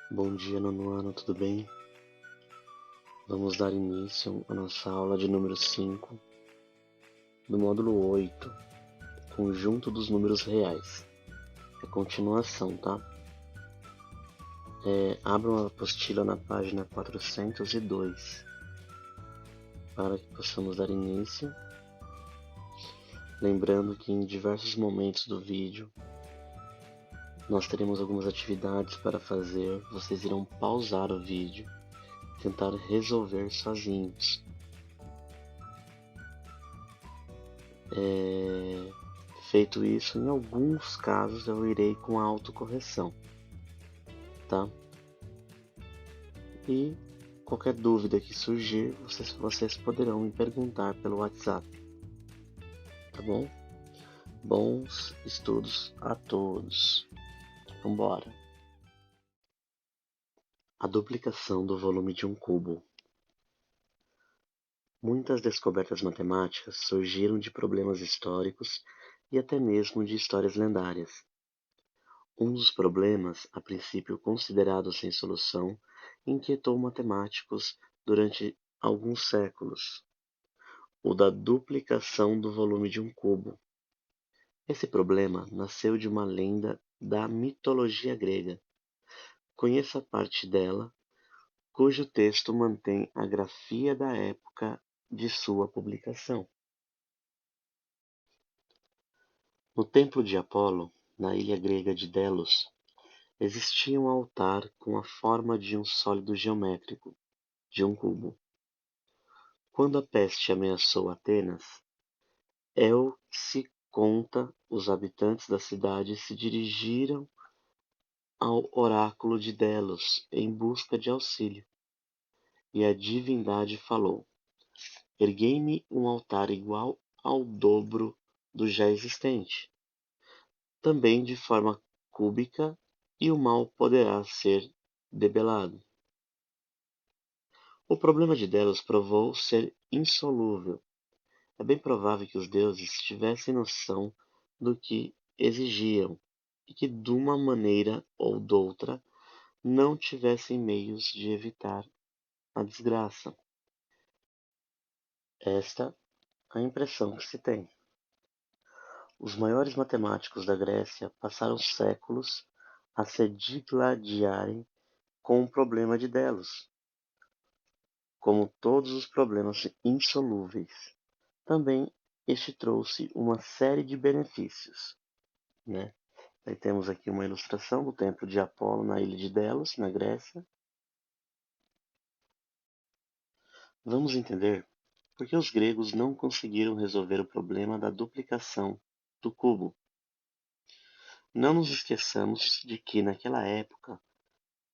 Bom dia, nono ano, tudo bem? Vamos dar início à nossa aula de número 5 do módulo 8, conjunto dos números reais. É continuação, tá? Abra uma apostila na página 402 para que possamos dar início. Lembrando que em diversos momentos do vídeo nós teremos algumas atividades para fazer. Vocês irão pausar o vídeo e tentar resolver sozinhos. Feito isso, em alguns casos eu irei com a autocorreção, tá? E qualquer dúvida que surgir, vocês poderão me perguntar pelo WhatsApp, tá bom? Bons estudos a todos. Vambora! A duplicação do volume de um cubo. Muitas descobertas matemáticas surgiram de problemas históricos e até mesmo de histórias lendárias. Um dos problemas, a princípio considerado sem solução, inquietou matemáticos durante alguns séculos: o da duplicação do volume de um cubo. Esse problema nasceu de uma lenda da mitologia grega. Conheça parte dela, cujo texto mantém a grafia da época de sua publicação. No templo de Apolo, na ilha grega de Delos, existia um altar com a forma de um sólido geométrico, de um cubo. Quando a peste ameaçou Atenas, é o que se conta, os habitantes da cidade se dirigiram ao oráculo de Delos em busca de auxílio, e a divindade falou: erguei-me um altar igual ao dobro do já existente, também de forma cúbica, e o mal poderá ser debelado. O problema de Delos provou ser insolúvel. É bem provável que os deuses tivessem noção do que exigiam e que, de uma maneira ou doutra, não tivessem meios de evitar a desgraça. Esta é a impressão que se tem. Os maiores matemáticos da Grécia passaram séculos a se digladiarem com o problema de Delos. Como todos os problemas insolúveis, também este trouxe uma série de benefícios, né? Aí temos aqui uma ilustração do templo de Apolo na ilha de Delos, na Grécia. Vamos entender por que os gregos não conseguiram resolver o problema da duplicação do cubo. Não nos esqueçamos de que, naquela época,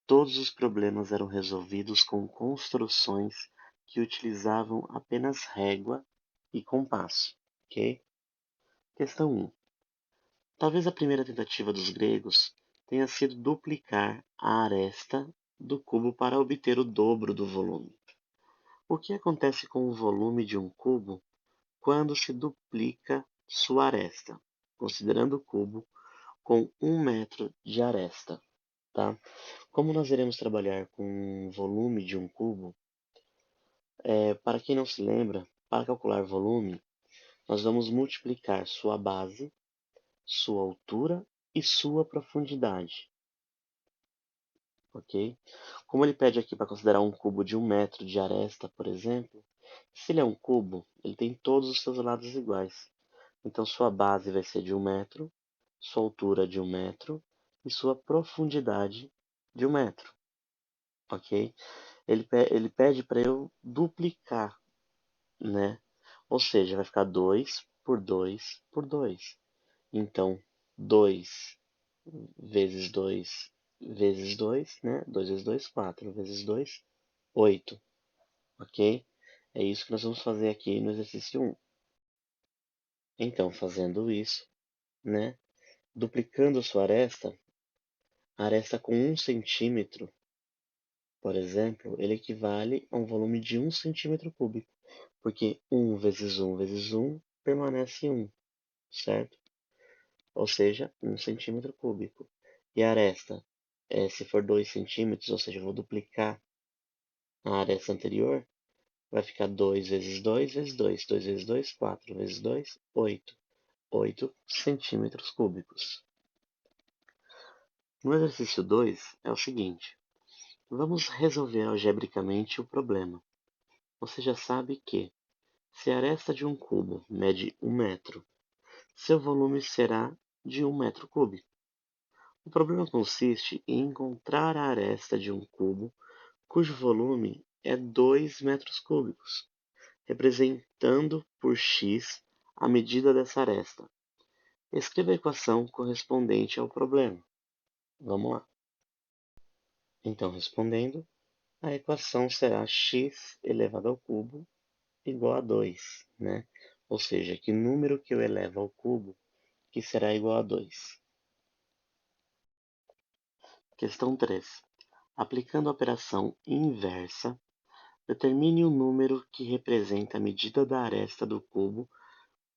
todos os problemas eram resolvidos com construções que utilizavam apenas régua e compasso. Ok? Questão 1. Talvez a primeira tentativa dos gregos tenha sido duplicar a aresta do cubo para obter o dobro do volume. O que acontece com o volume de um cubo quando se duplica sua aresta, considerando o cubo com 1 metro de aresta? Tá? Como nós iremos trabalhar com o volume de um cubo, para quem não se lembra, para calcular volume, nós vamos multiplicar sua base, sua altura e sua profundidade. Ok? Como ele pede aqui para considerar um cubo de 1 metro de aresta, por exemplo, se ele é um cubo, ele tem todos os seus lados iguais. Então sua base vai ser de 1 metro, sua altura de 1 metro e sua profundidade de 1 metro. Ok? Ele pede para eu duplicar, né? Ou seja, vai ficar 2 por 2 por 2. Então, 2 vezes 2 vezes 2, né? 2 vezes 2, 4 vezes 2, 8. Ok? É isso que nós vamos fazer aqui no exercício 1. Então, fazendo isso, né? Duplicando sua aresta, a aresta com 1 centímetro, por exemplo, ele equivale a um volume de 1 centímetro cúbico, porque 1 vezes 1 vezes 1 permanece 1, certo? Ou seja, 1 centímetro cúbico. E a aresta se for 2 centímetros, ou seja, eu vou duplicar a aresta anterior, vai ficar 2 vezes 2 vezes 2. 2 vezes 2, 4 vezes 2, 8. 8 centímetros cúbicos. No exercício 2 é o seguinte: vamos resolver algebricamente o problema. Você já sabe que, se a aresta de um cubo mede 1 metro, seu volume será de 1 metro cúbico. O problema consiste em encontrar a aresta de um cubo cujo volume é 2 metros cúbicos, representando por x a medida dessa aresta. Escreva a equação correspondente ao problema. Vamos lá. Então, respondendo, a equação será x elevado ao cubo igual a 2, né? Ou seja, que número que eu elevo ao cubo que será igual a 2. Questão 3. Aplicando a operação inversa, determine o número que representa a medida da aresta do cubo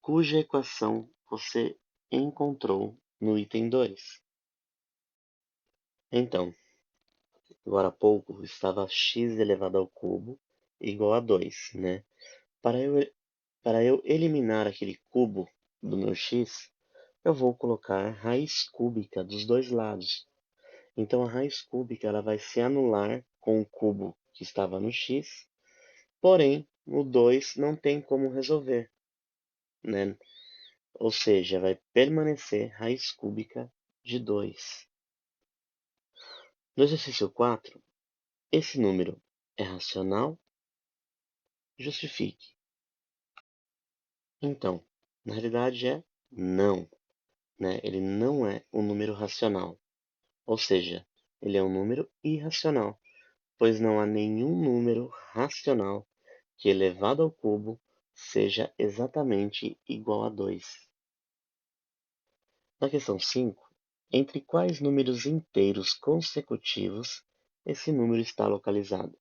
cuja equação você encontrou no item 2. Então, agora há pouco estava x elevado ao cubo igual a 2, né? Para eu eliminar aquele cubo do meu x, eu vou colocar raiz cúbica dos dois lados. Então, a raiz cúbica ela vai se anular com o cubo que estava no x, porém, no 2 não tem como resolver, né? Ou seja, vai permanecer raiz cúbica de 2. No exercício 4, esse número é racional? Justifique. Então, na realidade é não, né? Ele não é um número racional. Ou seja, ele é um número irracional, pois não há nenhum número racional que elevado ao cubo seja exatamente igual a 2. Na questão 5, entre quais números inteiros consecutivos esse número está localizado?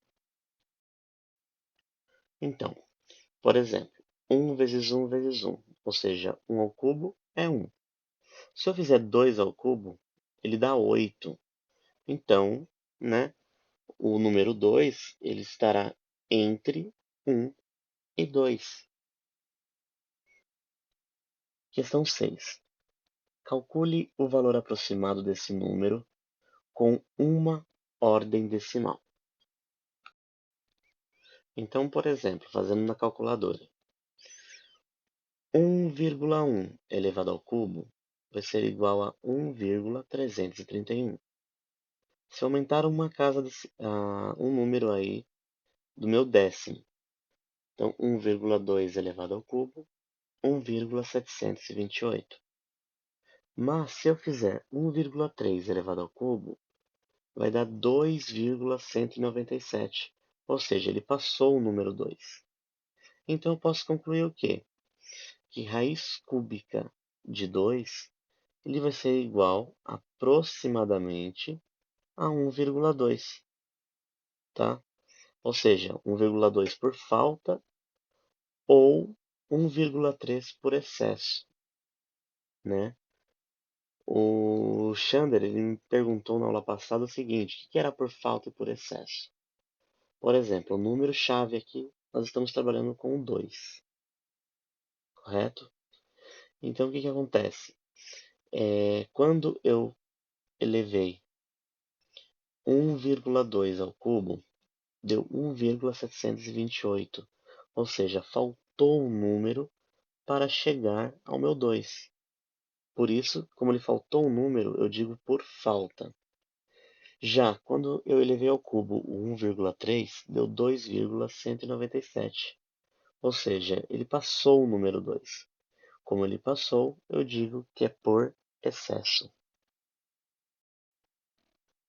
Então, por exemplo, 1 vezes 1 vezes 1, ou seja, 1 ao cubo é 1. Se eu fizer 2 ao cubo, ele dá 8. Então, né, o número 2 ele estará entre 1 e 2. Questão 6. Calcule o valor aproximado desse número com uma ordem decimal. Então, por exemplo, fazendo na calculadora, 1,1 elevado ao cubo vai ser igual a 1,331. Se eu aumentar um número aí do meu décimo, então 1,2 elevado ao cubo, 1,728. Mas se eu fizer 1,3 elevado ao cubo, vai dar 2,197. Ou seja, ele passou o número 2. Então eu posso concluir o quê? Que raiz cúbica de 2 ele vai ser igual aproximadamente a 1,2, tá? Ou seja, 1,2 por falta ou 1,3 por excesso, né? O Chander ele me perguntou na aula passada o seguinte: o que era por falta e por excesso? Por exemplo, o número-chave aqui, nós estamos trabalhando com o 2, correto? Então, o que acontece? Quando eu elevei 1,2 ao cubo, deu 1,728, ou seja, faltou um número para chegar ao meu 2. Por isso, como ele faltou um número, eu digo por falta. Já quando eu elevei ao cubo o 1,3, deu 2,197. Ou seja, ele passou o número 2. Como ele passou, eu digo que é por excesso.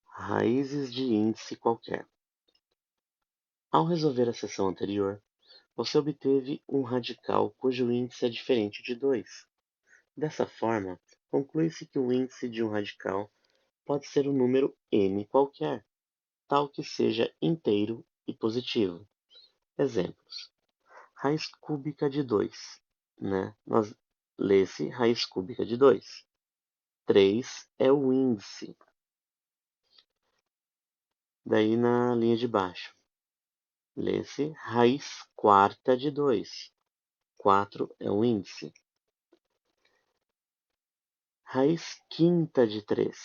Raízes de índice qualquer. Ao resolver a seção anterior, você obteve um radical cujo índice é diferente de 2. Dessa forma, conclui-se que o índice de um radical pode ser um número n qualquer, tal que seja inteiro e positivo. Exemplos. Raiz cúbica de 2, né? Nós lê-se raiz cúbica de 2. 3 é o índice. Daí na linha de baixo, lê-se raiz quarta de 2. 4 é o índice. Raiz quinta de 3.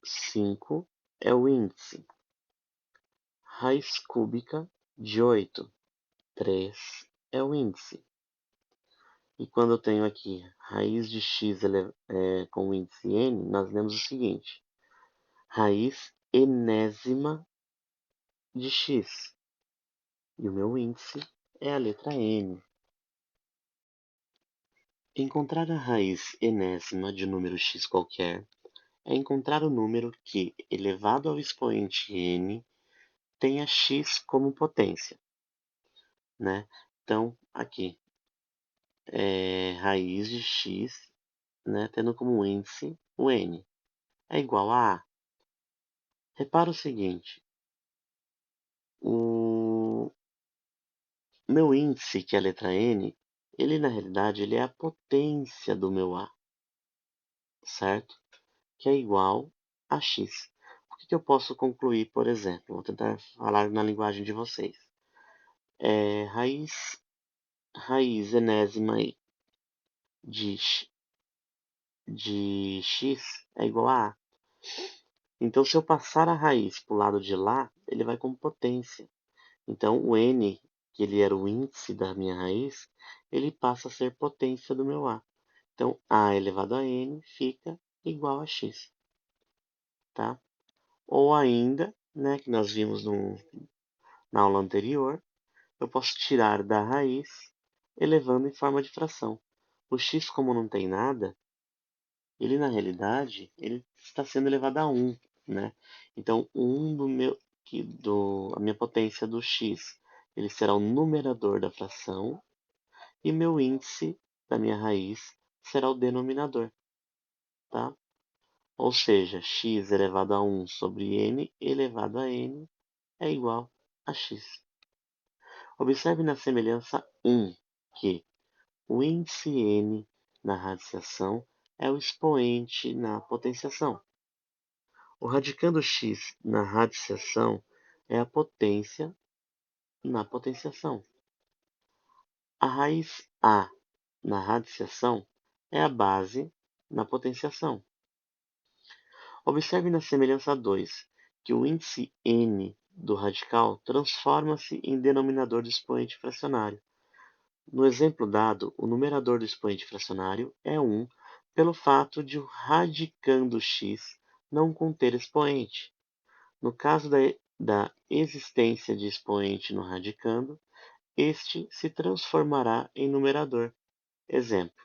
5 é o índice. Raiz cúbica de 8. 3 é o índice. E quando eu tenho aqui raiz de x com o índice n, nós lemos o seguinte: raiz enésima de x. E o meu índice é a letra n. Encontrar a raiz enésima de um número x qualquer é encontrar o número que, elevado ao expoente n, tenha x como potência, né? Então, aqui, raiz de x, né, tendo como índice o n, é igual a A. Repara o seguinte, o meu índice, que é a letra n, ele na realidade ele é a potência do meu A, certo? Que é igual a x. O que eu posso concluir, por exemplo? Vou tentar falar na linguagem de vocês. Raiz enésima de x é igual a A. Então, se eu passar a raiz para o lado de lá, ele vai como potência. Então, o n, que ele era o índice da minha raiz, ele passa a ser potência do meu A. Então, A elevado a n fica igual a x. Tá? Ou ainda, né, que nós vimos na aula anterior, eu posso tirar da raiz elevando em forma de fração. O x, como não tem nada, ele na realidade ele está sendo elevado a 1, né? Então, 1 a minha potência do x, ele será o numerador da fração e meu índice da minha raiz será o denominador, tá? Ou seja, x elevado a 1 sobre n elevado a n é igual a x. Observe na semelhança 1 que o índice n na radiciação é o expoente na potenciação. O radicando x na radiciação é a potência na potenciação. A raiz a na radiciação é a base na potenciação. Observe na semelhança 2 que o índice n do radical transforma-se em denominador do expoente fracionário. No exemplo dado, o numerador do expoente fracionário é 1 pelo fato de o radicando x não conter expoente. No caso da existência de expoente no radicando, este se transformará em numerador. Exemplo,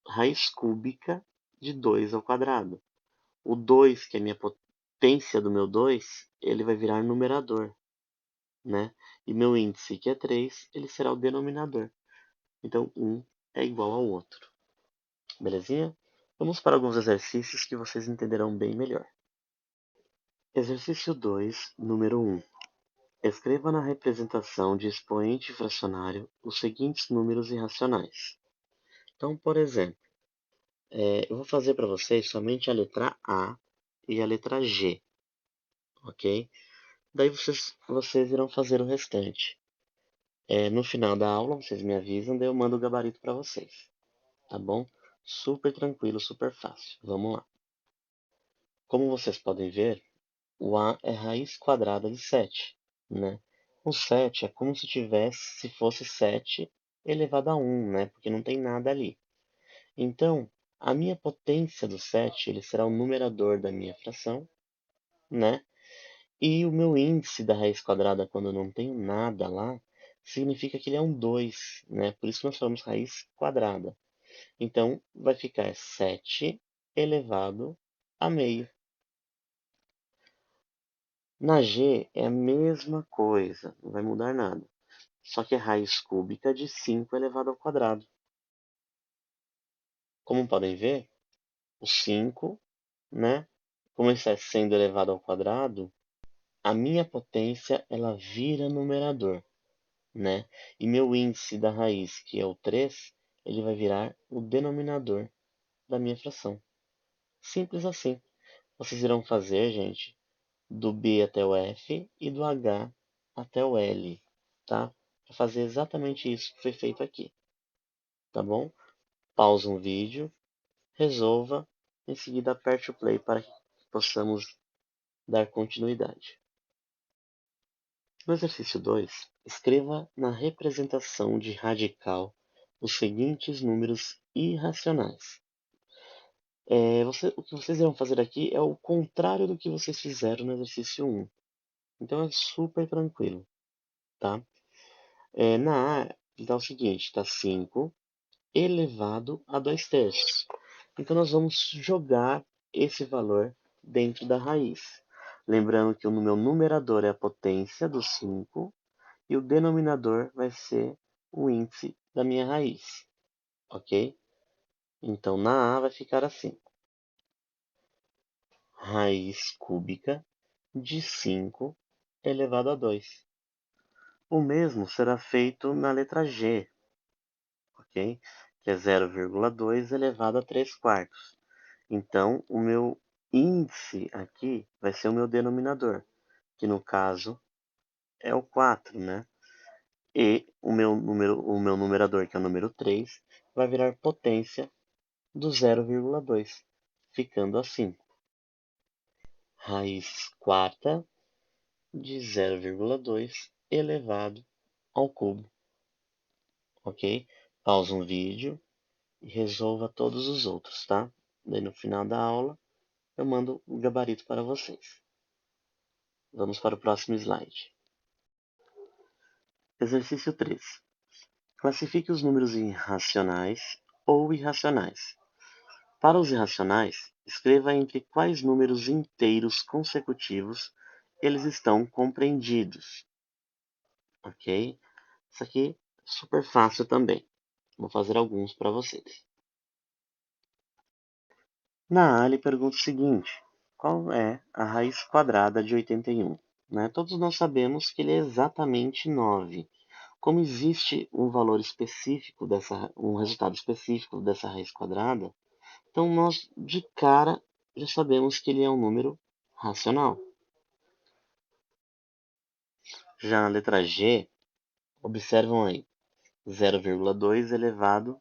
raiz cúbica de 2 ao quadrado. O 2, que é a minha potência do meu 2, ele vai virar numerador, né? E meu índice, que é 3, ele será o denominador. Então, um é igual ao outro. Belezinha? Vamos para alguns exercícios que vocês entenderão bem melhor. Exercício 2, número 1. Escreva na representação de expoente fracionário os seguintes números irracionais. Então, por exemplo, eu vou fazer para vocês somente a letra A e a letra G, ok? Daí vocês irão fazer o restante. No final da aula, vocês me avisam, daí eu mando o gabarito para vocês, tá bom? Super tranquilo, super fácil. Vamos lá. Como vocês podem ver, o A é raiz quadrada de 7, né? O 7 é como se fosse 7 elevado a 1, né? Porque não tem nada ali. Então, a minha potência do 7, ele será o numerador da minha fração, né? E o meu índice da raiz quadrada, quando eu não tenho nada lá, significa que ele é um 2, né? Por isso nós falamos raiz quadrada. Então, vai ficar 7 elevado a meio. Na G é a mesma coisa, não vai mudar nada. Só que é raiz cúbica de 5 elevado ao quadrado. Como podem ver, o 5, né? Como está sendo elevado ao quadrado, a minha potência ela vira numerador, né? E meu índice da raiz, que é o 3, ele vai virar o denominador da minha fração. Simples assim. Vocês irão fazer, gente, do B até o F e do H até o L, tá? Para fazer exatamente isso que foi feito aqui, tá bom? Pausa um vídeo, resolva, em seguida aperte o play para que possamos dar continuidade. No exercício 2, escreva na representação de radical os seguintes números irracionais. O que vocês irão fazer aqui é o contrário do que vocês fizeram no exercício 1. Então é super tranquilo, tá? Na A, então é o seguinte, está 5 elevado a 2 terços. Então nós vamos jogar esse valor dentro da raiz. Lembrando que o meu numerador é a potência do 5 e o denominador vai ser o índice da minha raiz, ok? Então na A vai ficar assim. Raiz cúbica de 5 elevado a 2. O mesmo será feito na letra G, ok? Que é 0,2 elevado a 3 quartos. Então, o meu índice aqui vai ser o meu denominador, que no caso é o 4, né? E o meu numerador, que é o número 3, vai virar potência do 0,2, ficando assim. Raiz quarta de 0,2 elevado ao cubo, ok? Pausa um vídeo e resolva todos os outros, tá? Daí no final da aula eu mando o gabarito para vocês. Vamos para o próximo slide. Exercício 3. Classifique os números em racionais ou irracionais. Para os irracionais, escreva entre quais números inteiros consecutivos eles estão compreendidos. Ok? Isso aqui é super fácil também. Vou fazer alguns para vocês. Na A, ele pergunta o seguinte: qual é a raiz quadrada de 81? Né? Todos nós sabemos que ele é exatamente 9. Como existe um valor específico um resultado específico dessa raiz quadrada, então nós de cara já sabemos que ele é um número racional. Já na letra G, observam aí, 0,2 elevado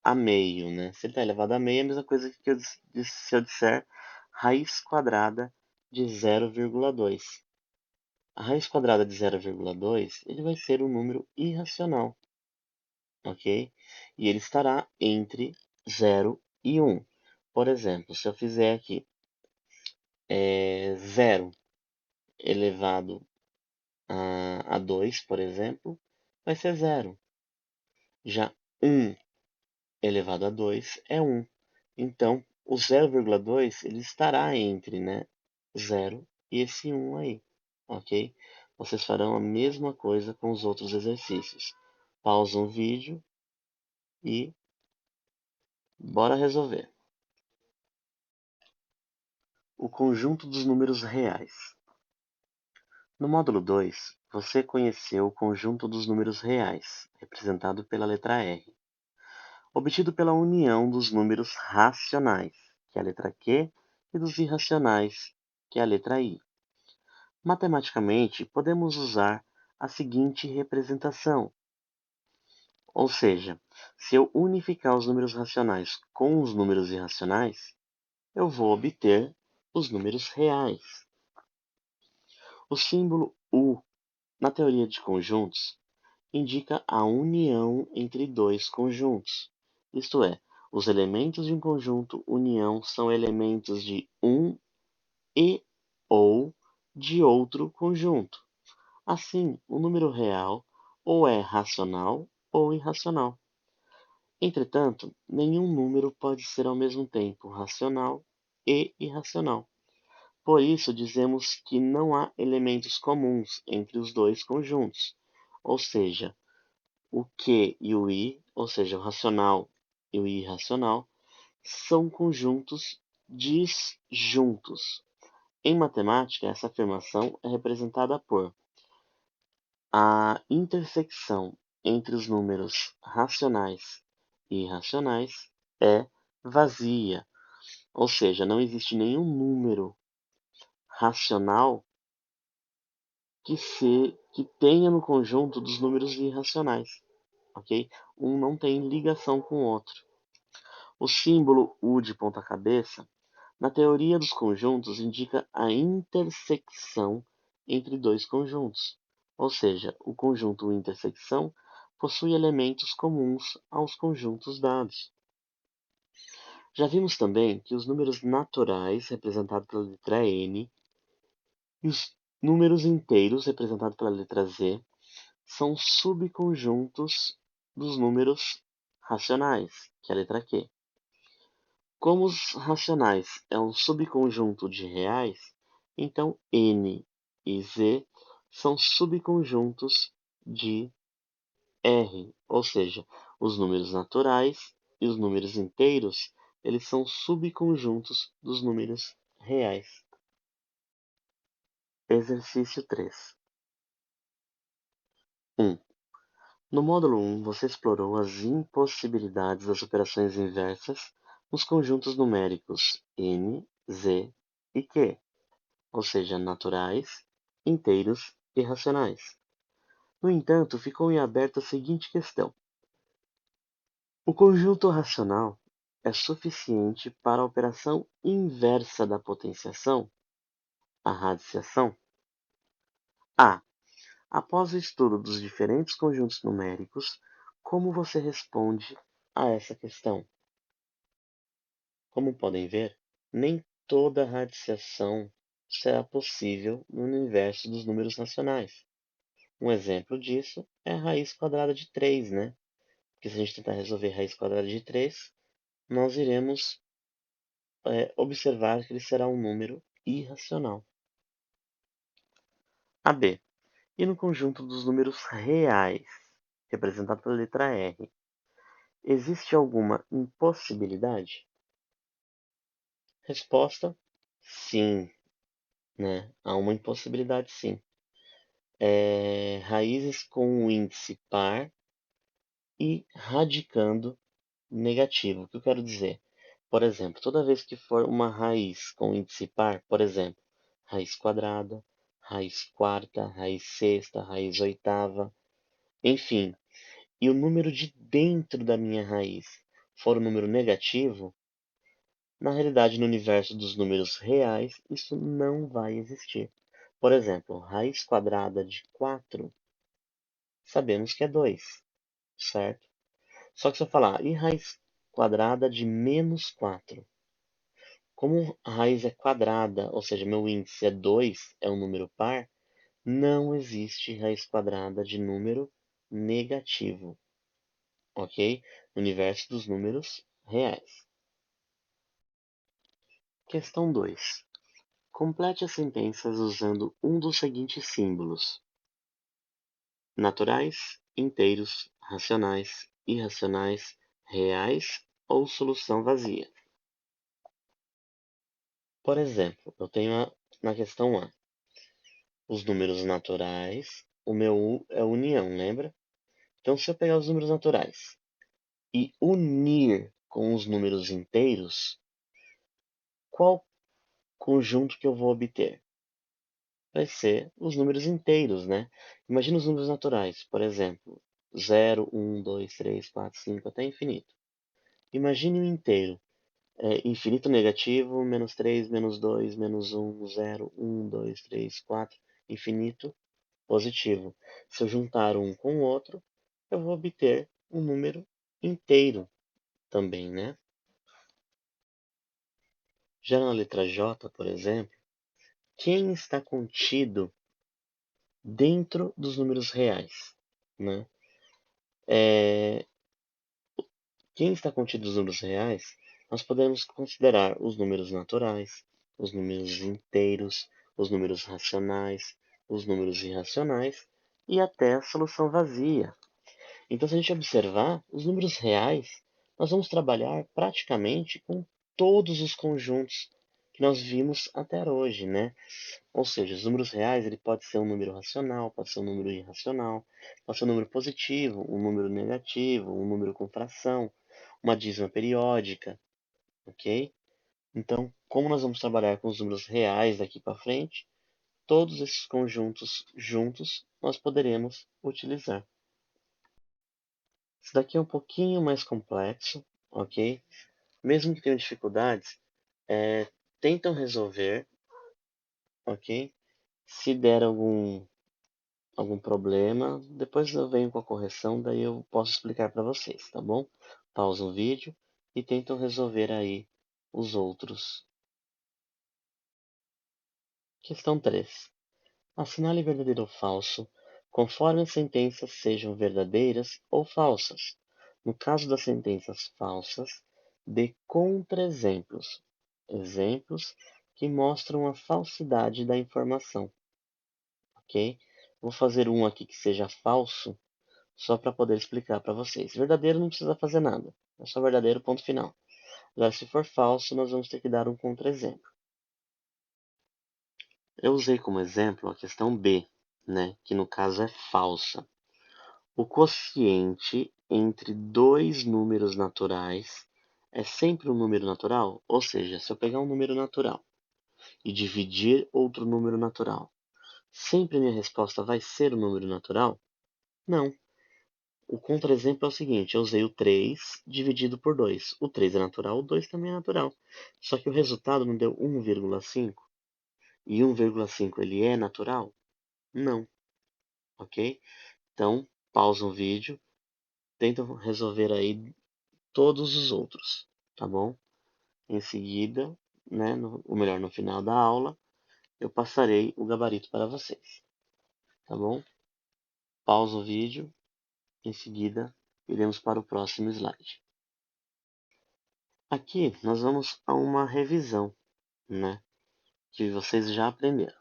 a meio, né? Se ele está elevado a meio, é a mesma coisa que se eu disser raiz quadrada de 0,2. A raiz quadrada de 0,2, ele vai ser um número irracional, ok? E ele estará entre 0 e 1. Por exemplo, se eu fizer aqui 0 elevado a 2, por exemplo, vai ser 0. Já 1 elevado a 2 é 1. Então, o 0,2 ele estará entre, né, 0 e esse 1 aí, ok? Vocês farão a mesma coisa com os outros exercícios. Pausa o vídeo e bora resolver. O conjunto dos números reais. No módulo 2, você conheceu o conjunto dos números reais, representado pela letra R, obtido pela união dos números racionais, que é a letra Q, e dos irracionais, que é a letra I. Matematicamente, podemos usar a seguinte representação. Ou seja, se eu unificar os números racionais com os números irracionais, eu vou obter os números reais. O símbolo U, na teoria de conjuntos, indica a união entre dois conjuntos. Isto é, os elementos de um conjunto união são elementos de um e ou de outro conjunto. Assim, o número real ou é racional ou irracional. Entretanto, nenhum número pode ser ao mesmo tempo racional e irracional. Por isso, dizemos que não há elementos comuns entre os dois conjuntos, ou seja, o Q e o I, ou seja, o racional e o irracional, são conjuntos disjuntos. Em matemática, essa afirmação é representada por a intersecção entre os números racionais e irracionais é vazia, ou seja, não existe nenhum número racional que tenha no conjunto dos números irracionais, ok? Um não tem ligação com o outro. O símbolo U de ponta-cabeça, na teoria dos conjuntos, indica a intersecção entre dois conjuntos, ou seja, o conjunto intersecção possui elementos comuns aos conjuntos dados. Já vimos também que os números naturais, representados pela letra N, e os números inteiros, representados pela letra Z, são subconjuntos dos números racionais, que é a letra Q. Como os racionais é um subconjunto de reais, então N e Z são subconjuntos de R, ou seja, os números naturais e os números inteiros, eles são subconjuntos dos números reais. Exercício 3. 1. No módulo 1, você explorou as impossibilidades das operações inversas nos conjuntos numéricos n, z e q, ou seja, naturais, inteiros e racionais. No entanto, ficou em aberto a seguinte questão: o conjunto racional é suficiente para a operação inversa da potenciação, a radiciação? A. Após o estudo dos diferentes conjuntos numéricos, como você responde a essa questão? Como podem ver, nem toda radiciação será possível no universo dos números racionais. Um exemplo disso é a raiz quadrada de 3, né? Porque se a gente tentar resolver raiz quadrada de 3, nós iremos observar que ele será um número irracional. A B. E no conjunto dos números reais, representado pela letra R, existe alguma impossibilidade? Resposta: sim, né? Há uma impossibilidade, sim. Raízes com o índice par e radicando negativo. O que eu quero dizer? Por exemplo, toda vez que for uma raiz com índice par, por exemplo, raiz quadrada, raiz quarta, raiz sexta, raiz oitava, enfim, e o número de dentro da minha raiz for um número negativo, na realidade, no universo dos números reais, isso não vai existir. Por exemplo, raiz quadrada de 4, sabemos que é 2, certo? Só que se eu falar, e raiz quadrada de menos 4? Como a raiz é quadrada, ou seja, meu índice é 2, é um número par, não existe raiz quadrada de número negativo, ok? No universo dos números reais. Questão 2. Complete as sentenças usando um dos seguintes símbolos: naturais, inteiros, racionais, irracionais, reais ou solução vazia. Por exemplo, eu tenho na questão A os números naturais, o meu U é união, lembra? Então, se eu pegar os números naturais e unir com os números inteiros, qual conjunto que eu vou obter? Vai ser os números inteiros, né? Imagina os números naturais, por exemplo, 0, 1, 2, 3, 4, 5 até infinito. Imagine o inteiro. Infinito negativo, menos 3, menos 2, menos 1, 0, 1, 2, 3, 4, infinito positivo. Se eu juntar um com o outro, eu vou obter um número inteiro também, né? Já na letra J, por exemplo, quem está contido dentro dos números reais, né? Quem está contido nos números reais, nós podemos considerar os números naturais, os números inteiros, os números racionais, os números irracionais e até a solução vazia. Então, se a gente observar, os números reais, nós vamos trabalhar praticamente com todos os conjuntos que nós vimos até hoje, né? Ou seja, os números reais, ele pode ser um número racional, pode ser um número irracional, pode ser um número positivo, um número negativo, um número com fração, uma dízima periódica, ok? Então, como nós vamos trabalhar com os números reais daqui para frente, todos esses conjuntos juntos nós poderemos utilizar. Isso daqui é um pouquinho mais complexo, ok? Mesmo que tenham dificuldades, tentam resolver, ok? Se der algum problema, depois eu venho com a correção, daí eu posso explicar para vocês, tá bom? Pausa o vídeo e tentam resolver aí os outros. Questão 3. Assinale verdadeiro ou falso, conforme as sentenças sejam verdadeiras ou falsas. No caso das sentenças falsas, dê contra-exemplos, exemplos que mostram a falsidade da informação, ok? Vou fazer um aqui que seja falso, só para poder explicar para vocês. Verdadeiro não precisa fazer nada, é só verdadeiro, ponto final. Agora, se for falso, nós vamos ter que dar um contra-exemplo. Eu usei como exemplo a questão B, né, que no caso é falsa. O quociente entre dois números naturais é sempre um número natural? Ou seja, se eu pegar um número natural e dividir outro número natural, sempre a minha resposta vai ser um número natural? Não. O contra-exemplo é o seguinte, eu usei o 3 dividido por 2. O 3 é natural, o 2 também é natural. Só que o resultado não deu 1,5. E 1,5 ele é natural? Não. Ok? Então, pausa o vídeo, tenta resolver aí todos os outros, tá bom? Em seguida, né, ou melhor, no final da aula, eu passarei o gabarito para vocês, tá bom? Pausa o vídeo, em seguida iremos para o próximo slide. Aqui nós vamos a uma revisão, né, que vocês já aprenderam.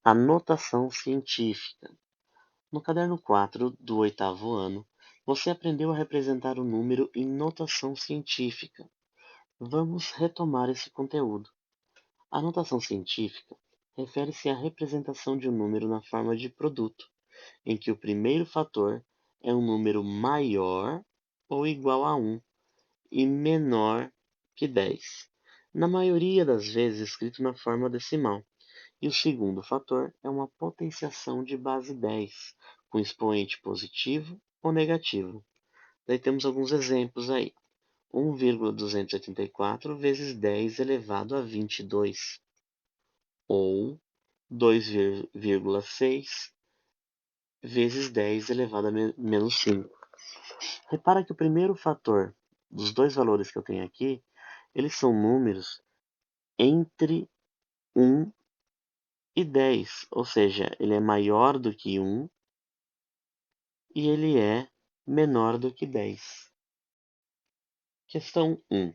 A notação científica. No caderno 4 do 8º ano, você aprendeu a representar o número em notação científica. Vamos retomar esse conteúdo. A notação científica refere-se à representação de um número na forma de produto, em que o primeiro fator é um número maior ou igual a 1 e menor que 10, na maioria das vezes escrito na forma decimal. E o segundo fator é uma potenciação de base 10, com expoente positivo ou negativo. Daí temos alguns exemplos aí. 1,284 vezes 10 elevado a 22, ou 2,6 vezes 10 elevado a menos 5. Repara que o primeiro fator dos dois valores que eu tenho aqui, eles são números entre 1 e 10, ou seja, ele é maior do que 1 e ele é menor do que 10. Questão 1.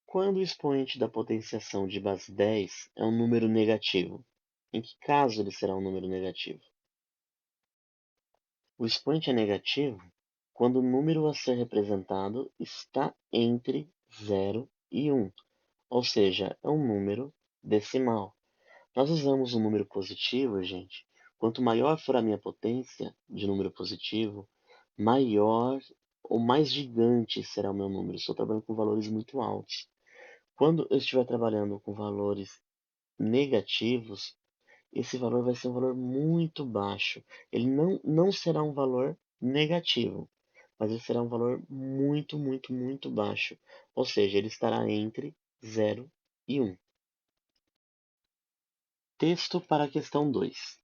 Quando o expoente da potenciação de base 10 é um número negativo? Em que caso ele será um número negativo? O expoente é negativo quando o número a ser representado está entre 0 e 1, ou seja, é um número decimal. Nós usamos um número positivo, gente. Quanto maior for a minha potência de número positivo, maior ou mais gigante será o meu número. Estou trabalhando com valores muito altos. Quando eu estiver trabalhando com valores negativos, esse valor vai ser um valor muito baixo. Ele não será um valor negativo, mas ele será um valor muito, muito, muito baixo. Ou seja, ele estará entre 0 e 1. Texto para a questão 2.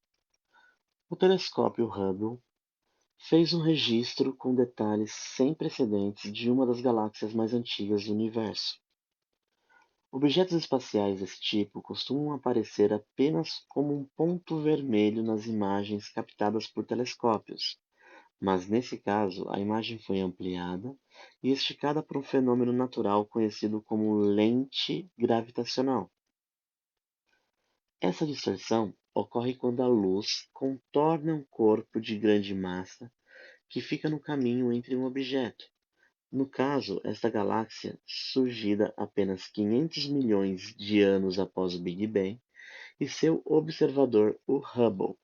O telescópio Hubble fez um registro com detalhes sem precedentes de uma das galáxias mais antigas do universo. Objetos espaciais desse tipo costumam aparecer apenas como um ponto vermelho nas imagens captadas por telescópios, mas nesse caso a imagem foi ampliada e esticada por um fenômeno natural conhecido como lente gravitacional. Essa distorção ocorre quando a luz contorna um corpo de grande massa que fica no caminho entre um objeto. No caso, esta galáxia, surgida apenas 500 milhões de anos após o Big Bang, e seu observador, o Hubble.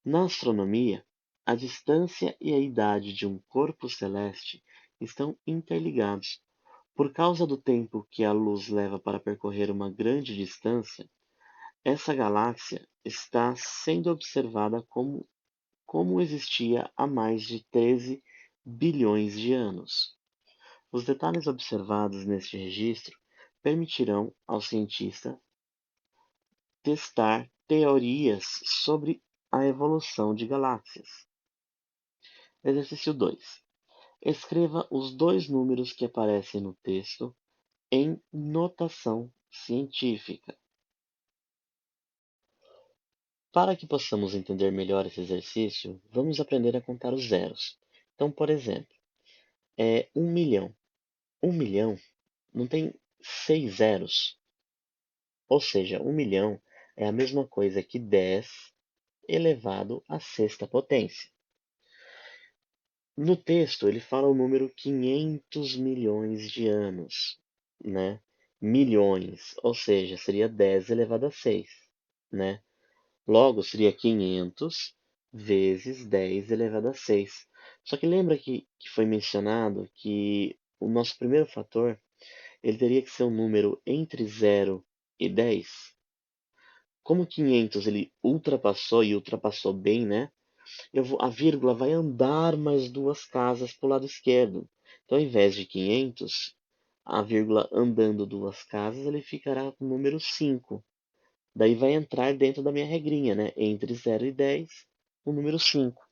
Na astronomia, a distância e a idade de um corpo celeste estão interligados. Por causa do tempo que a luz leva para percorrer uma grande distância, essa galáxia está sendo observada como existia há mais de 13 bilhões de anos. Os detalhes observados neste registro permitirão ao cientista testar teorias sobre a evolução de galáxias. Exercício 2. Escreva os dois números que aparecem no texto em notação científica. Para que possamos entender melhor esse exercício, vamos aprender a contar os zeros. Então, por exemplo, 1 milhão. 1 milhão não tem 6 zeros. Ou seja, 1 milhão é a mesma coisa que 10 elevado à sexta potência. No texto, ele fala o número 500 milhões de anos, né? Milhões, ou seja, seria 10 elevado a 6, né? Logo, seria 500 vezes 10 elevado a 6. Só que lembra que foi mencionado que o nosso primeiro fator ele teria que ser um número entre 0 e 10? Como 500 ele ultrapassou e ultrapassou bem, né? A vírgula vai andar mais duas casas para o lado esquerdo. Então, ao invés de 500, a vírgula andando duas casas, ele ficará com o número 5. Daí vai entrar dentro da minha regrinha, né? Entre 0 e 10, o número 5.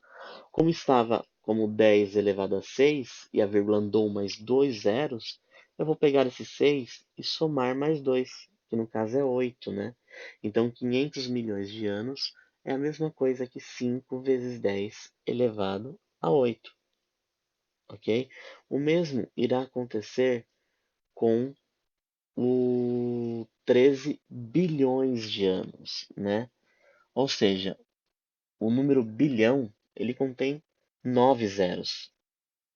Como estava como 10 elevado a 6 e a vírgula andou mais dois zeros, eu vou pegar esse 6 e somar mais 2, que no caso é 8, né? Então, 500 milhões de anos é a mesma coisa que 5 vezes 10 elevado a 8, ok? O mesmo irá acontecer com o 13 bilhões de anos, né? Ou seja, o número bilhão, ele contém 9 zeros,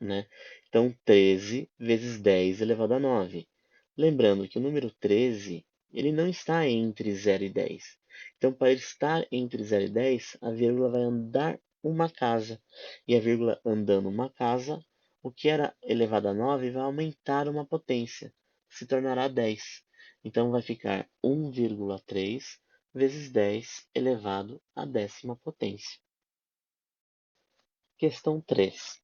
né? Então, 13 vezes 10 elevado a 9. Lembrando que o número 13, ele não está entre 0 e 10. Então, para ele estar entre 0 e 10, a vírgula vai andar uma casa. E a vírgula andando uma casa, o que era elevado a 9 vai aumentar uma potência, se tornará 10. Então, vai ficar 1,3 vezes 10 elevado à décima potência. Questão 3.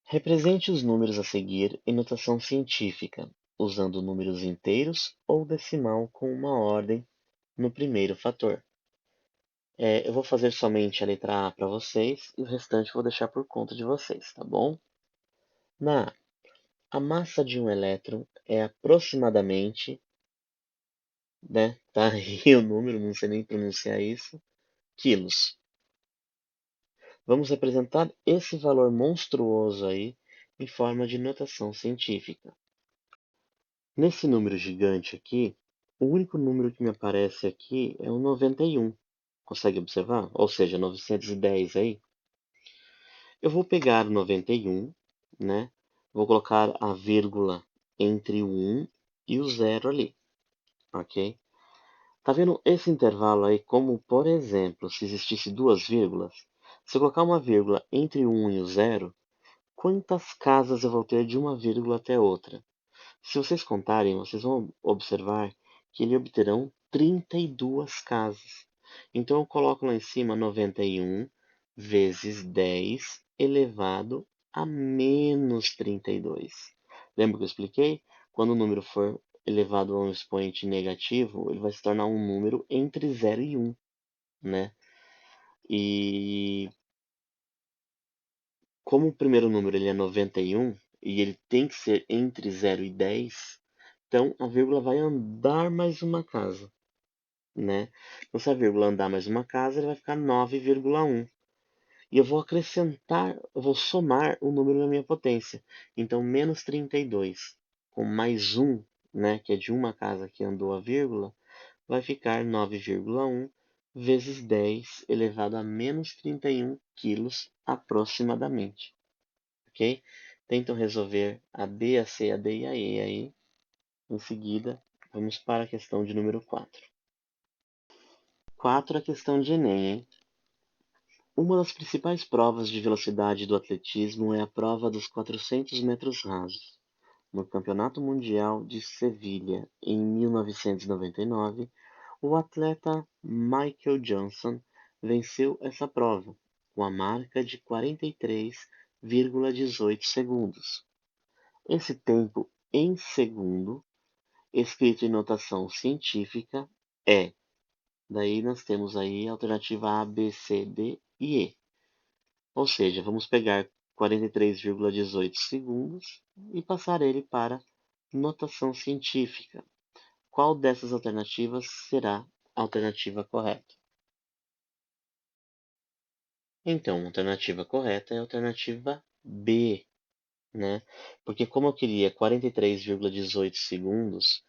Represente os números a seguir em notação científica, usando números inteiros ou decimal com uma ordem no primeiro fator. Eu vou fazer somente a letra A para vocês e o restante vou deixar por conta de vocês, tá bom? Na A, a massa de um elétron é aproximadamente, né? Tá aí o número, não sei nem pronunciar isso, quilos. Vamos representar esse valor monstruoso aí em forma de notação científica. Nesse número gigante aqui, o único número que me aparece aqui é o 91. Consegue observar? Ou seja, 910 aí. Eu vou pegar o 91, né? Vou colocar a vírgula entre o 1 e o 0 ali, ok? Tá vendo esse intervalo aí como, por exemplo, se existisse duas vírgulas? Se eu colocar uma vírgula entre o 1 e o 0, quantas casas eu vou ter de uma vírgula até outra? Se vocês contarem, vocês vão observar que ele obterão 32 casas. Então eu coloco lá em cima 91 vezes 10 elevado a menos 32. Lembra que eu expliquei? Quando o número for elevado a um expoente negativo, ele vai se tornar um número entre 0 e 1, né? E como o primeiro número ele é 91 e ele tem que ser entre 0 e 10, então a vírgula vai andar mais uma casa, né? Então se a vírgula andar mais uma casa, ele vai ficar 9,1. E eu vou acrescentar, eu vou somar o número da minha potência. Então menos 32 com mais 1, né, que é de uma casa que andou a vírgula, vai ficar 9,1 vezes 10 elevado a menos 31 quilos aproximadamente. Ok? Tentam resolver a B, a C, a D e a E aí. Em seguida, vamos para a questão de número 4. 4 é a questão de Enem, hein? Uma das principais provas de velocidade do atletismo é a prova dos 400 metros rasos. No Campeonato Mundial de Sevilha, em 1999, O atleta Michael Johnson venceu essa prova com a marca de 43,18 segundos. Esse tempo em segundo, escrito em notação científica, é. Daí nós temos aí a alternativa A, B, C, D e E. Ou seja, vamos pegar 43,18 segundos e passar ele para notação científica. Qual dessas alternativas será a alternativa correta? Então, a alternativa correta é a alternativa B, né? Porque como eu queria 43,18 segundos,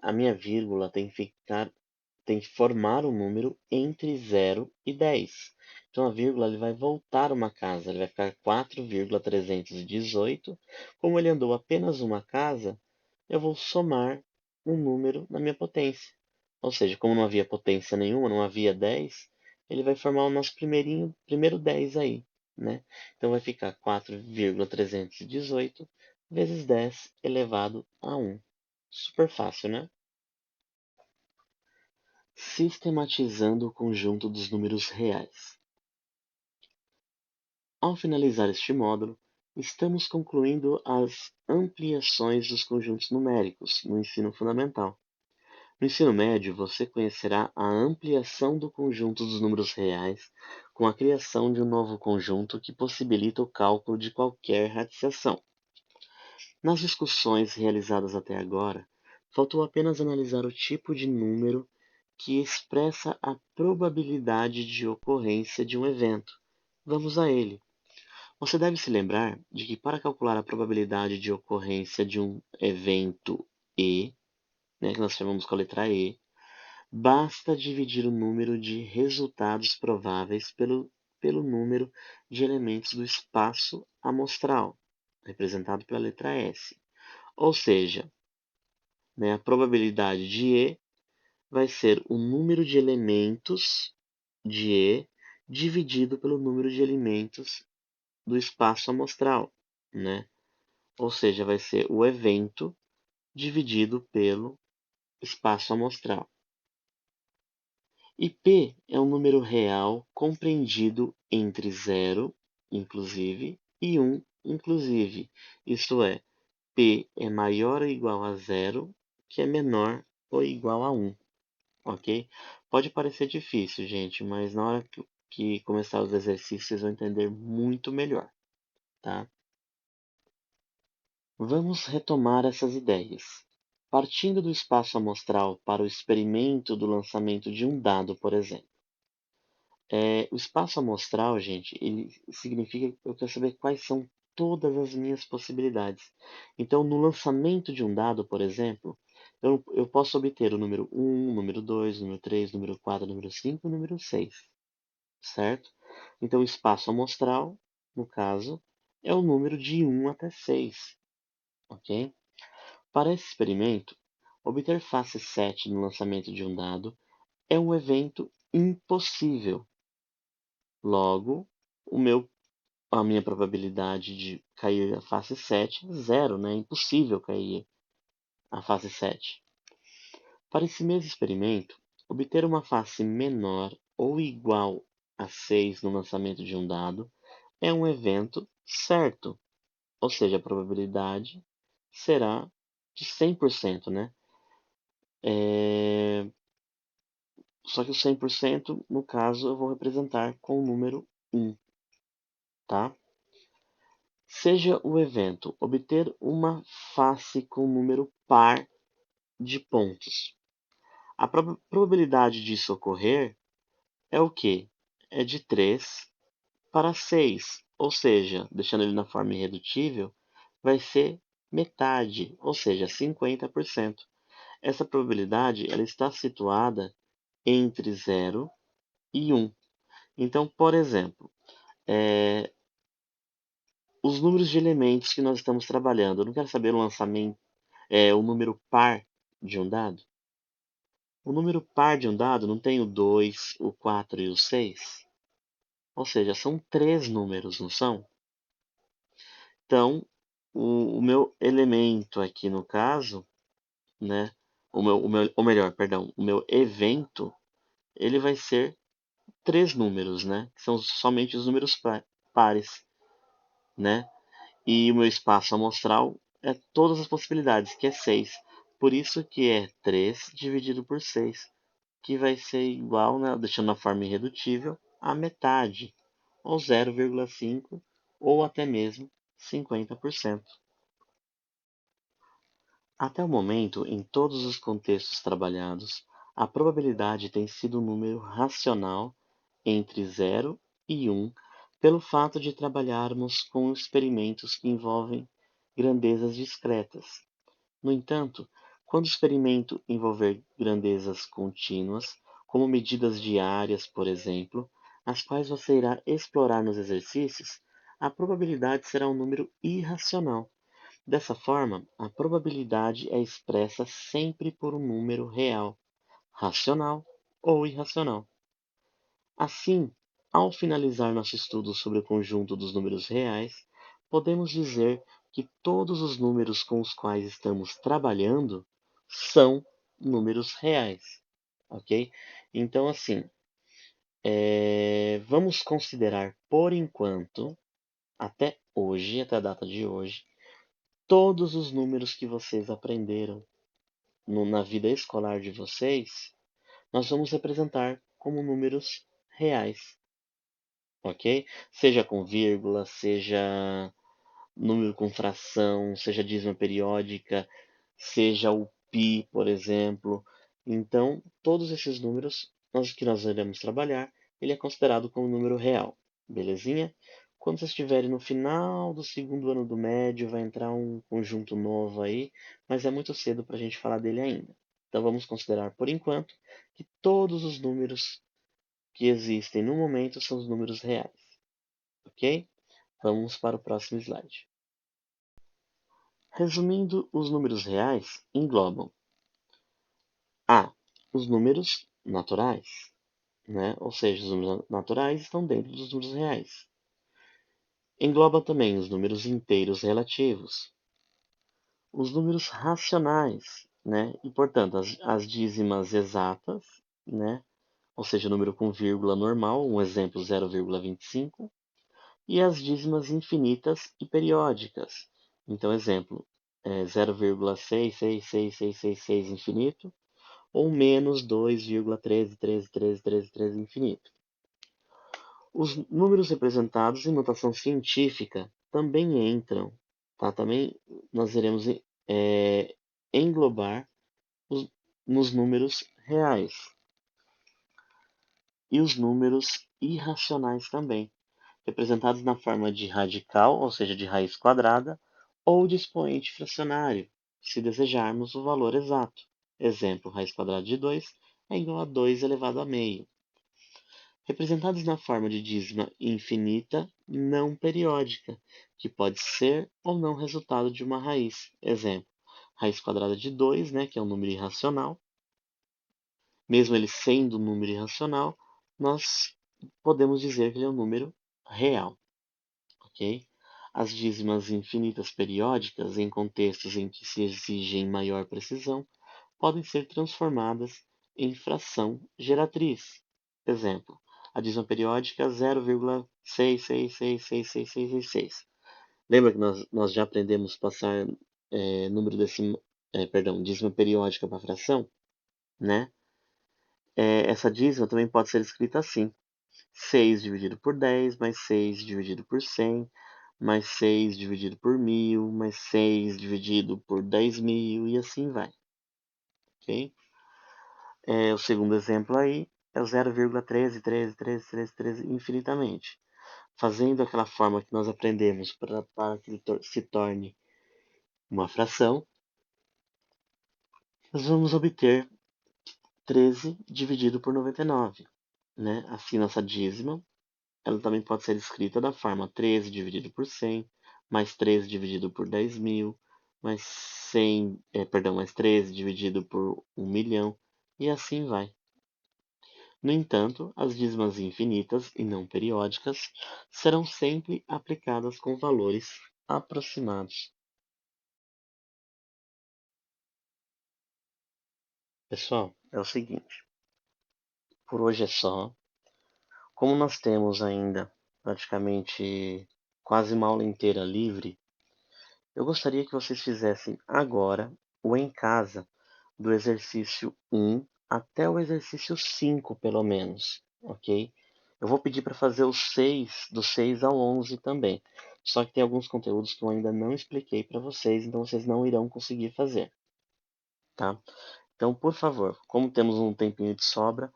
a minha vírgula tem que formar um número entre 0 e 10. Então a vírgula ele vai voltar uma casa, ele vai ficar 4,318. Como ele andou apenas uma casa, eu vou somar um número na minha potência. Ou seja, como não havia potência nenhuma, não havia 10, ele vai formar o nosso primeiro 10 aí, né? Então vai ficar 4,318 vezes 10 elevado a 1. Super fácil, né? Sistematizando o conjunto dos números reais. Ao finalizar este módulo, estamos concluindo as ampliações dos conjuntos numéricos no ensino fundamental. No ensino médio, você conhecerá a ampliação do conjunto dos números reais com a criação de um novo conjunto que possibilita o cálculo de qualquer radiciação. Nas discussões realizadas até agora, faltou apenas analisar o tipo de número que expressa a probabilidade de ocorrência de um evento. Vamos a ele. Você deve se lembrar de que para calcular a probabilidade de ocorrência de um evento E, né, que nós chamamos com a letra E, basta dividir o número de resultados prováveis pelo número de elementos do espaço amostral, representado pela letra S. Ou seja, né, a probabilidade de E vai ser o número de elementos de E dividido pelo número de elementos do espaço amostral, né? Ou seja, vai ser o evento dividido pelo espaço amostral. E P é um número real compreendido entre 0, inclusive, e 1, inclusive. Isto é, P é maior ou igual a 0, que é menor ou igual a 1. Ok? Pode parecer difícil, gente, mas na hora que começar os exercícios, vocês vão entender muito melhor, tá? Vamos retomar essas ideias. Partindo do espaço amostral para o experimento do lançamento de um dado, por exemplo. O espaço amostral, gente, ele significa que eu quero saber quais são todas as minhas possibilidades. Então, no lançamento de um dado, por exemplo, eu posso obter o número 1, número 2, número 3, número 4, número 5 e número 6, certo? Então, o espaço amostral, no caso, é o número de 1 até 6, ok? Para esse experimento, obter face 7 no lançamento de um dado é um evento impossível. Logo, a minha probabilidade de cair a face 7 é zero, né? É impossível cair a face 7. Para esse mesmo experimento, obter uma face menor ou igual a 6 no lançamento de um dado é um evento certo, ou seja, a probabilidade será de 100%, né? Só que o 100%, no caso, eu vou representar com o número 1, tá? Seja o evento obter uma face com número par de pontos. A probabilidade disso ocorrer é o quê? É de 3 para 6, ou seja, deixando ele na forma irredutível, vai ser metade, ou seja, 50%. Essa probabilidade ela está situada entre 0 e 1. Então, por exemplo, os números de elementos que nós estamos trabalhando, eu não quero saber o lançamento, o número par de um dado. O número par de um dado não tem o 2, o 4 e o 6? Ou seja, são 3 números, não são? Então, o meu elemento aqui no caso, né, ou melhor, perdão, o meu evento, ele vai ser três números, né? Que são somente os números pares, né? E o meu espaço amostral é todas as possibilidades, que é 6. Por isso que é 3 dividido por 6, que vai ser igual, né, deixando a forma irredutível, a metade, ou 0,5, ou até mesmo 50%. Até o momento, em todos os contextos trabalhados, a probabilidade tem sido um número racional entre 0 e 1, pelo fato de trabalharmos com experimentos que envolvem grandezas discretas. No entanto, quando o experimento envolver grandezas contínuas, como medidas diárias, por exemplo, as quais você irá explorar nos exercícios, a probabilidade será um número irracional. Dessa forma, a probabilidade é expressa sempre por um número real, racional ou irracional. Assim, ao finalizar nosso estudo sobre o conjunto dos números reais, podemos dizer que todos os números com os quais estamos trabalhando são números reais, ok? Então, assim, vamos considerar por enquanto, até hoje, até a data de hoje, todos os números que vocês aprenderam na vida escolar de vocês, nós vamos representar como números reais, ok? Seja com vírgula, seja número com fração, seja dízima periódica, seja o pi, por exemplo. Então, todos esses números que nós iremos trabalhar, ele é considerado como número real, belezinha? Quando vocês estiverem no final do segundo ano do médio, vai entrar um conjunto novo aí, mas é muito cedo para a gente falar dele ainda. Então, vamos considerar, por enquanto, que todos os números que existem no momento são os números reais, ok? Vamos para o próximo slide. Resumindo, os números reais englobam a. Os números naturais, né? Ou seja, os números naturais estão dentro dos números reais. Engloba também os números inteiros relativos, os números racionais, né? E, portanto, as dízimas exatas, né? Ou seja, número com vírgula normal, um exemplo 0,25, e as dízimas infinitas e periódicas. Então, exemplo, 0,66666 infinito, ou menos 2,13131313 infinito. Os números representados em notação científica também entram, tá? Também nós iremos englobar os, nos números reais e os números irracionais também, representados na forma de radical, ou seja, de raiz quadrada, ou de expoente fracionário, se desejarmos o valor exato. Exemplo, raiz quadrada de 2 é igual a 2 elevado a meio. Representados na forma de dízima infinita não periódica, que pode ser ou não resultado de uma raiz. Exemplo, raiz quadrada de 2, né, que é um número irracional. Mesmo ele sendo um número irracional, nós podemos dizer que ele é um número real. Ok? As dízimas infinitas periódicas, em contextos em que se exigem maior precisão, podem ser transformadas em fração geratriz. Exemplo, a dízima periódica 0,6666666. Lembra que nós já aprendemos passar número dízima periódica para fração, né? Essa dízima também pode ser escrita assim: 6 dividido por 10, mais 6 dividido por 100, mais 6 dividido por 1000, mais 6 dividido por 10.000 e assim vai. Ok? O segundo exemplo aí é o 0,13131313 infinitamente. Fazendo aquela forma que nós aprendemos para que ele se torne uma fração, nós vamos obter 13 dividido por 99. Né? Assim, nossa dízima ela também pode ser escrita da forma 13 dividido por 100, mais 13 dividido por 10.000, mais 100, mais 13 dividido por 1.000.000, e assim vai. No entanto, as dízimas infinitas e não periódicas serão sempre aplicadas com valores aproximados. Pessoal, é o seguinte, por hoje é só. Como nós temos ainda praticamente quase uma aula inteira livre, eu gostaria que vocês fizessem agora o em casa do exercício 1 até o exercício 5, pelo menos, ok? Eu vou pedir para fazer os 6, do 6 ao 11 também. Só que tem alguns conteúdos que eu ainda não expliquei para vocês, então vocês não irão conseguir fazer, tá? Então, por favor, como temos um tempinho de sobra,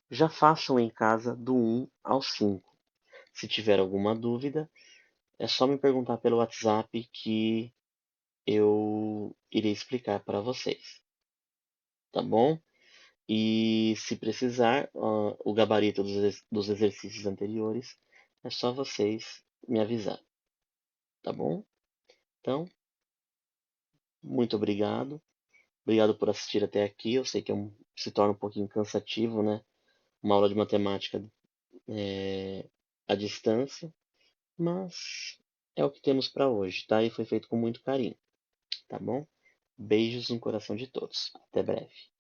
já façam em casa do 1 ao 5. Se tiver alguma dúvida, é só me perguntar pelo WhatsApp que eu irei explicar para vocês, tá bom? E se precisar, o gabarito dos exercícios anteriores, é só vocês me avisar, tá bom? Então, muito obrigado. Obrigado por assistir até aqui. Eu sei que se torna um pouquinho cansativo, né? Uma aula de matemática à distância, mas é o que temos para hoje, tá? E foi feito com muito carinho, tá bom? Beijos no coração de todos. Até breve.